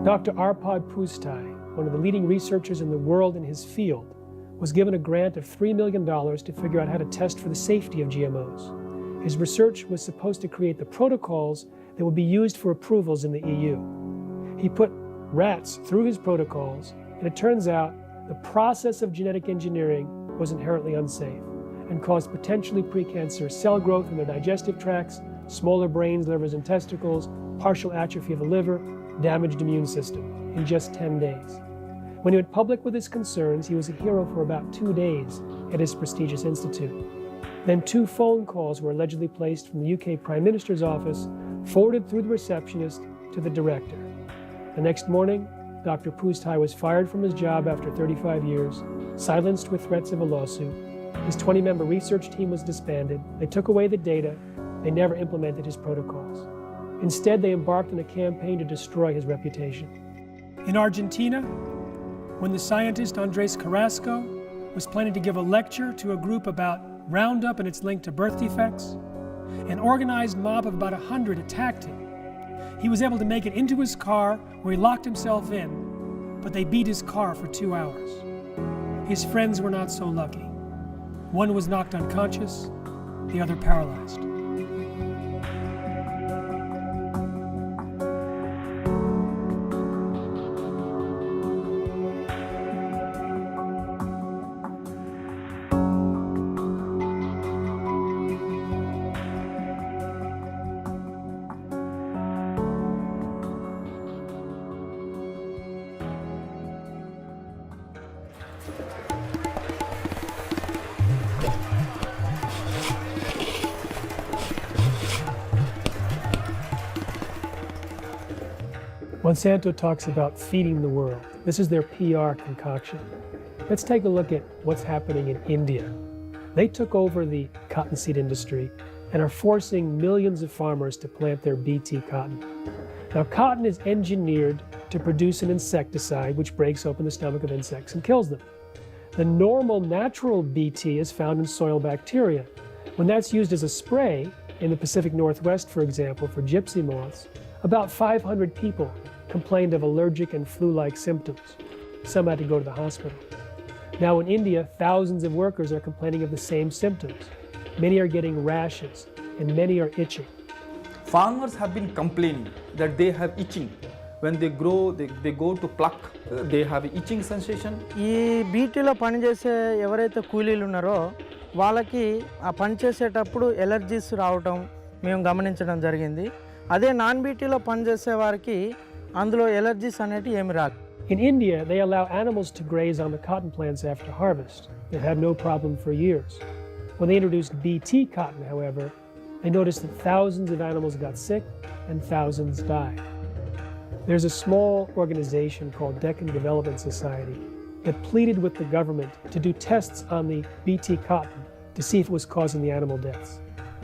Dr. Arpad Pustai, one of the leading researchers in the world in his field, was given a grant of $3 million to figure out how to test for the safety of GMOs. His research was supposed to create the protocols that would be used for approvals in the EU. He put rats through his protocols, and it turns out the process of genetic engineering was inherently unsafe and caused potentially precancerous cell growth in their digestive tracts, smaller brains, livers, and testicles, partial atrophy of the liver, damaged immune system in just 10 days. When he went public with his concerns, he was a hero for about 2 days at his prestigious institute. Then 2 phone calls were allegedly placed from the UK Prime Minister's office, forwarded through the receptionist to the director. The next morning, Dr. Pustai was fired from his job after 35 years, silenced with threats of a lawsuit. His 20-member research team was disbanded. They took away the data. They never implemented his protocols. Instead, they embarked on a campaign to destroy his reputation. In Argentina, when the scientist Andres Carrasco was planning to give a lecture to a group about Roundup and its link to birth defects, an organized mob of about 100 attacked him. He was able to make it into his car, where he locked himself in, but they beat his car for 2 hours. His friends were not so lucky. One was knocked unconscious, the other paralyzed. Monsanto talks about feeding the world. This is their PR concoction. Let's take a look at what's happening in India. They took over the cottonseed industry and are forcing millions of farmers to plant their Bt cotton. Now, cotton is engineered to produce an insecticide which breaks open the stomach of insects and kills them. The normal natural Bt is found in soil bacteria. When that's used as a spray, in the Pacific Northwest, for example, for gypsy moths, about 500 people complained of allergic and flu-like symptoms. Some had to go to the hospital. Now in India, thousands of workers are complaining of the same symptoms. Many are getting rashes, and many are itching.
Farmers have been complaining that they have itching. When they grow, they go to pluck, they have itching sensation.
ఈ బీటీలో పనిచేసే ఎవరైతే కూలీలు ఉన్నారో వాళ్ళకి ఆ పని చేసేటప్పుడు allergies రావటం మేము గమనించడం జరిగింది. అదే నాన్ బీటీలో పనిచేసే వారికి అందులో ఎలర్జీస్ అనేటివి ఏమి రాదు.
In India, they allow animals to graze on the cotton plants after harvest. They've had no problem for years. When they introduced Bt cotton, however, they noticed that thousands of animals got sick and thousands died. There's a small organization called Deccan Development Society that pleaded with the government to do tests on the Bt cotton to see if it was causing the animal deaths.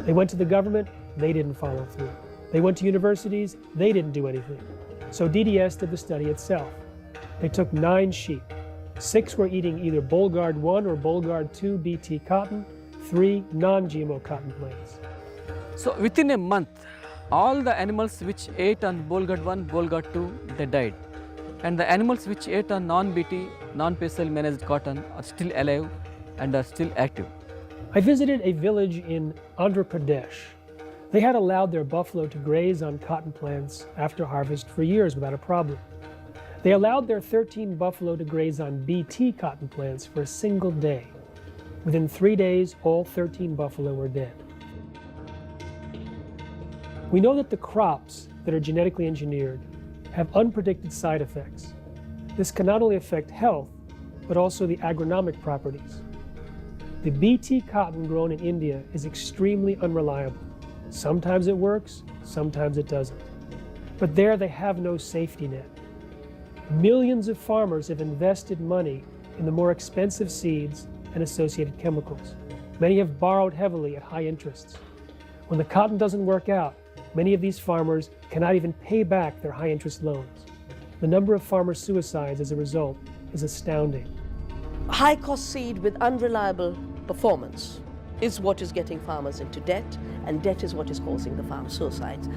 They went to the government, they didn't follow through. They went to universities, they didn't do anything. So DDS did the study itself. They took 9 sheep. 6 were eating either Bolgard 1 or Bolgard 2 Bt cotton, 3 non-GMO cotton plants.
So within a month, all the animals which ate on Bolgard 1, Bolgard 2, they died. And the animals which ate on non-Bt, non-pestle managed cotton are still alive and are still active.
I visited a village in Andhra Pradesh. They had allowed their buffalo to graze on cotton plants after harvest for years without a problem. They allowed their 13 buffalo to graze on Bt cotton plants for a single day. Within 3 days, all 13 buffalo were dead. We know that the crops that are genetically engineered have unpredicted side effects. This can not only affect health, but also the agronomic properties. The Bt cotton grown in India is extremely unreliable. Sometimes it works, sometimes it doesn't. But there they have no safety net. Millions of farmers have invested money in the more expensive seeds and associated chemicals. Many have borrowed heavily at high interests. When the cotton doesn't work out, many of these farmers cannot even pay back their high interest loans. The number of farmer suicides as a result is astounding.
High-cost seed with unreliable performance is what is getting farmers into debt, and debt is what is causing the farm suicides.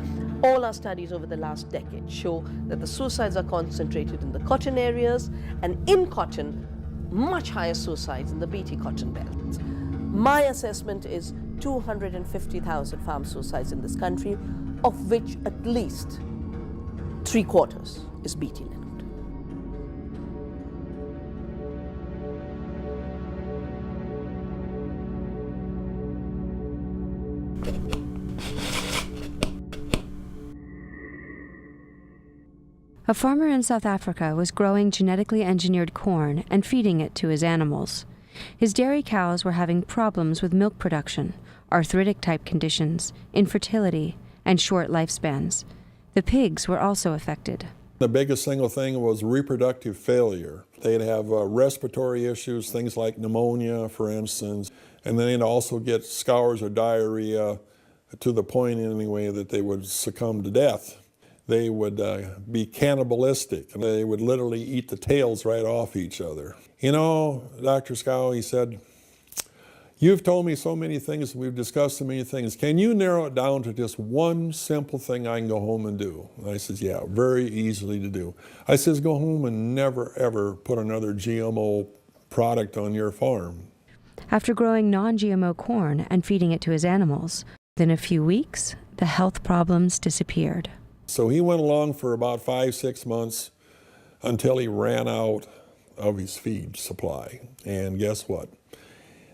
All our studies over the last decade show that the suicides are concentrated in the cotton areas, and in cotton, much higher suicides in the BT cotton belt. My assessment is 250,000 farm suicides in this country, of which at least 3/4 is BT land.
A farmer in South Africa was growing genetically engineered corn and feeding it to his animals. His dairy cows were having problems with milk production, arthritic-type conditions, infertility, and short lifespans. The pigs were also affected.
The biggest single thing was reproductive failure. They'd have respiratory issues, things like pneumonia, for instance, and then they'd also get scours or diarrhea to the point, anyway, that they would succumb to death. They would be cannibalistic. They would literally eat the tails right off each other. You know, Dr. Scow, he said, "You've told me so many things, we've discussed so many things. Can you narrow it down to just one simple thing I can go home and do?" And I says, "Yeah, very easily to do." I says, "Go home and never, ever put another GMO product on your farm."
After growing non-GMO corn and feeding it to his animals, within a few weeks, the health problems disappeared.
So he went along for about 5-6 months until he ran out of his feed supply. And guess what?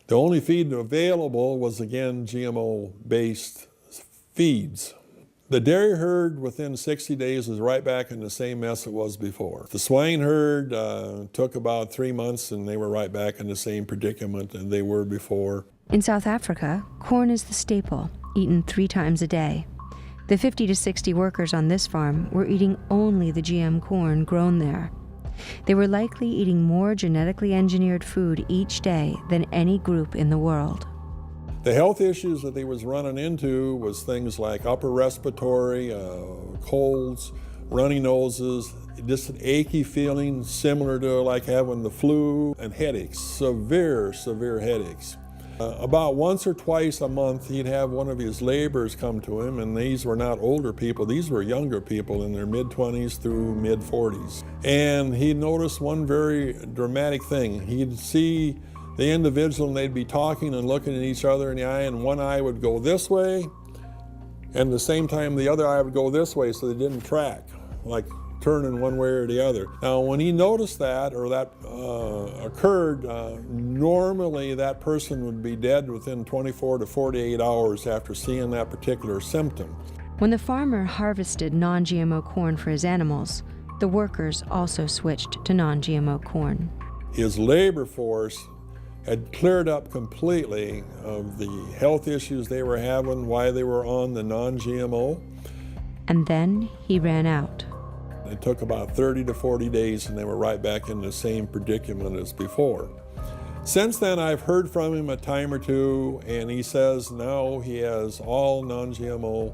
The only feed available was, again, GMO-based feeds. The dairy herd within 60 days was right back in the same mess it was before. The swine herd took about 3 months, and they were right back in the same predicament that they were before.
In South Africa, corn is the staple, eaten 3 times a day. The 50 to 60 workers on this farm were eating only the GM corn grown there. They were likely eating more genetically engineered food each day than any group in the world.
The health issues that they was running into was things like upper respiratory, colds, runny noses, just an achy feeling similar to like having the flu, and headaches, severe headaches. About once or twice a month, he'd have one of his laborers come to him, and these were not older people, these were younger people in their mid-20s through mid-40s. And he'd notice one very dramatic thing. He'd see the individual, and they'd be talking and looking at each other in the eye, and one eye would go this way, and at the same time the other eye would go this way, so they didn't track, like turning one way or the other. Now, when he noticed that, or that occurred, normally that person would be dead within 24 to 48 hours after seeing that particular symptom.
When the farmer harvested non-GMO corn for his animals, the workers also switched to non-GMO corn.
His labor force had cleared up completely of the health issues they were having while they were on the non-GMO.
And then he ran out.
It took about 30 to 40 days, and they were right back in the same predicament as before. Since then, I've heard from him a time or two, and he says now he has all non-GMO,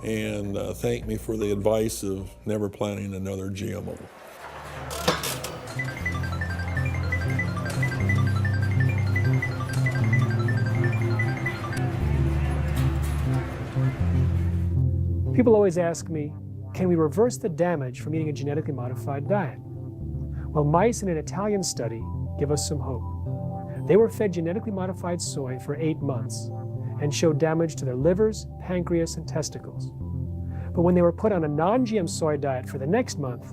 and thanked me for the advice of never planting another GMO.
People always ask me, can we reverse the damage from eating a genetically modified diet? Well, mice in an Italian study give us some hope. They were fed genetically modified soy for 8 months and showed damage to their livers, pancreas, and testicles. But when they were put on a non-GM soy diet for the next month,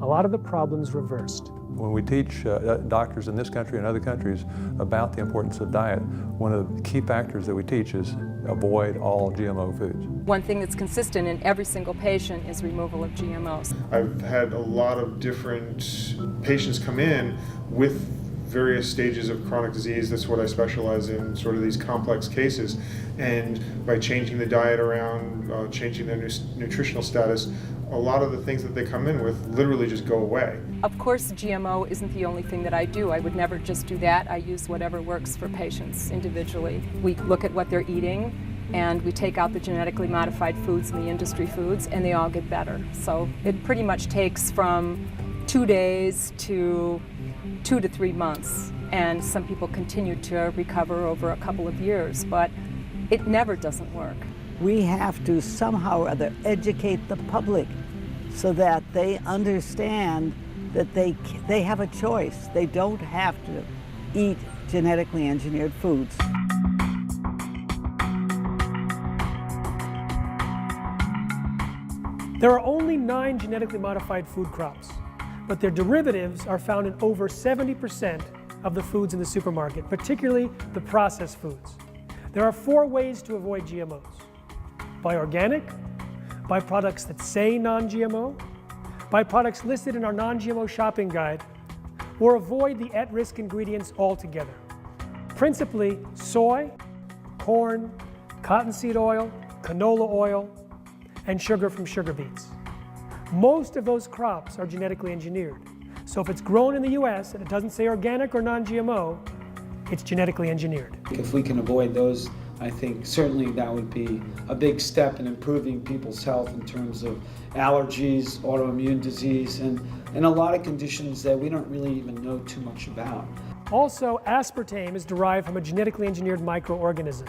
a lot of the problems reversed.
When we teach doctors in this country and other countries about the importance of diet, one of the key factors that we teach is avoid all GMO foods.
One thing that's consistent in every single patient is removal of GMOs.
I've had a lot of different patients come in with various stages of chronic disease. That's what I specialize in, sort of these complex cases. And by changing the diet around, changing their nutritional status, a lot of the things that they come in with literally just go away.
Of course, GMO isn't the only thing that I do. I would never just do that. I use whatever works for patients individually. We look at what they're eating, and we take out the genetically modified foods and the industry foods, and they all get better. So it pretty much takes from 2 days to 2 to 3 months, and some people continue to recover over a couple of years, but it never doesn't work.
We have to somehow or other educate the public so that they understand that they have a choice. They don't have to eat genetically engineered foods.
There are only 9 genetically modified food crops, but their derivatives are found in over 70% of the foods in the supermarket, particularly the processed foods. There are 4 ways to avoid GMOs. Buy organic, buy products that say non-GMO, buy products listed in our non-GMO shopping guide, or avoid the at-risk ingredients altogether. Principally soy, corn, cottonseed oil, canola oil, and sugar from sugar beets. Most of those crops are genetically engineered. So if it's grown in the US and it doesn't say organic or non-GMO, it's genetically engineered.
If we can avoid those, I think certainly that would be a big step in improving people's health in terms of allergies, autoimmune disease, and a lot of conditions that we don't really even know too much about.
Also, aspartame is derived from a genetically engineered microorganism.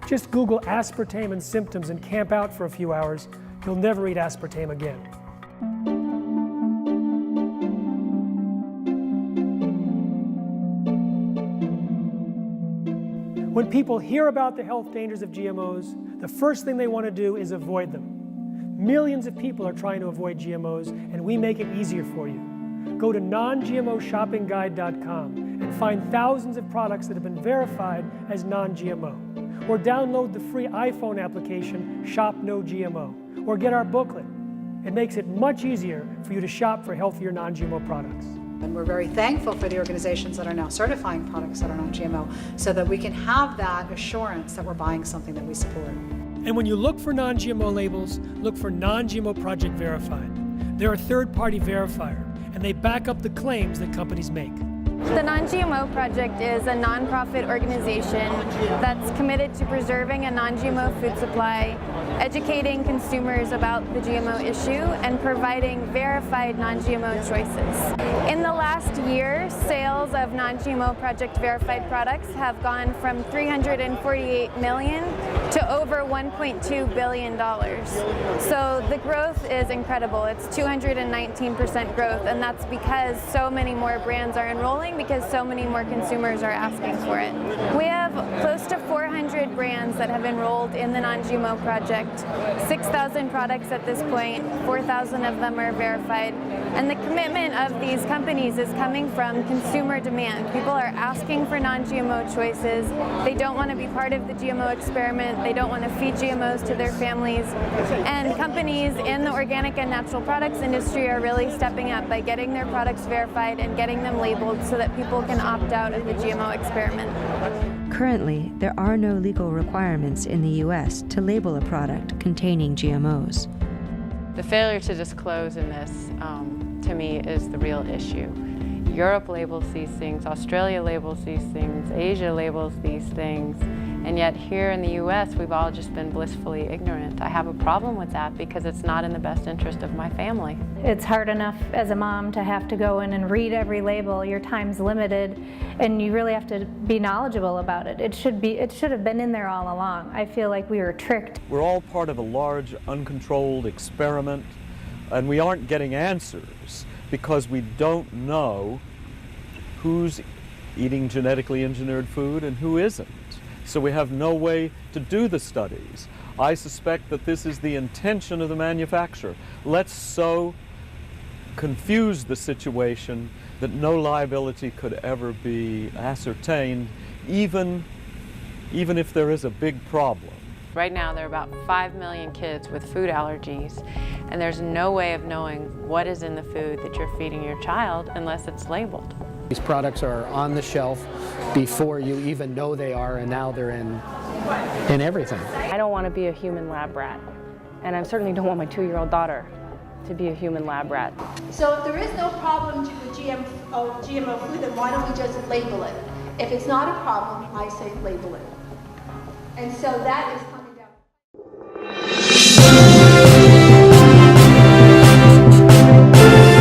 Just Google aspartame and symptoms and camp out for a few hours. You'll never eat aspartame again. When people hear about the health dangers of GMOs, the first thing they want to do is avoid them. Millions of people are trying to avoid GMOs, and we make it easier for you. Go to non-GMOshoppingguide.com and find thousands of products that have been verified as non-GMO. Or download the free iPhone application, Shop No GMO, or get our booklet. It makes it much easier for you to shop for healthier non-GMO products.
And we're very thankful for the organizations that are now certifying products that are non-GMO so that we can have that assurance that we're buying something that we support.
And when you look for non-GMO labels, look for Non-GMO Project Verified. They're a third-party verifier, and they back up the claims that companies make.
The Non-GMO Project is a nonprofit organization that's committed to preserving a non-GMO food supply, educating consumers about the GMO issue, and providing verified non-GMO choices. In the last year, sales of Non-GMO Project verified products have gone from $348 million to over $1.2 billion. So the growth is incredible. It's 219% growth, and that's because so many more brands are enrolling, because so many more consumers are asking for it. We have close to 400 brands that have enrolled in the Non-GMO Project, 6,000 products at this point, 4,000 of them are verified. And the commitment of these companies is coming from consumer demand. People are asking for non-GMO choices. They don't want to be part of the GMO experiment. They don't want to feed GMOs to their families. And companies in the organic and natural products industry are really stepping up by getting their products verified and getting them labeled so that people can opt out of the GMO experiment.
Currently, there are no legal requirements in the U.S. to label a product containing GMOs.
The failure to disclose in this, to me, is the real issue. Europe labels these things, Australia labels these things, Asia labels these things, and yet here in the U.S. we've all just been blissfully ignorant. I have a problem with that because it's not in the best interest of my family.
It's hard enough as a mom to have to go in and read every label. Your time's limited, and you really have to be knowledgeable about it. It should have been in there all along. I feel like we were tricked.
We're all part of a large, uncontrolled experiment, and we aren't getting answers because we don't know who's eating genetically engineered food and who isn't. So we have no way to do the studies. I suspect that this is the intention of the manufacturer. Let's so confuse the situation that no liability could ever be ascertained, even if there is a big problem.
Right now there are about 5 million kids with food allergies, and there's no way of knowing what is in the food that you're feeding your child unless it's labeled.
These products are on the shelf before you even know they are, and now they're in everything.
I don't want to be a human lab rat, and I certainly don't want my 2-year-old daughter
to be a human lab rat.
So if there is no problem with GMO food, then why don't we just label it? If it's not a problem, I say label it. And so that is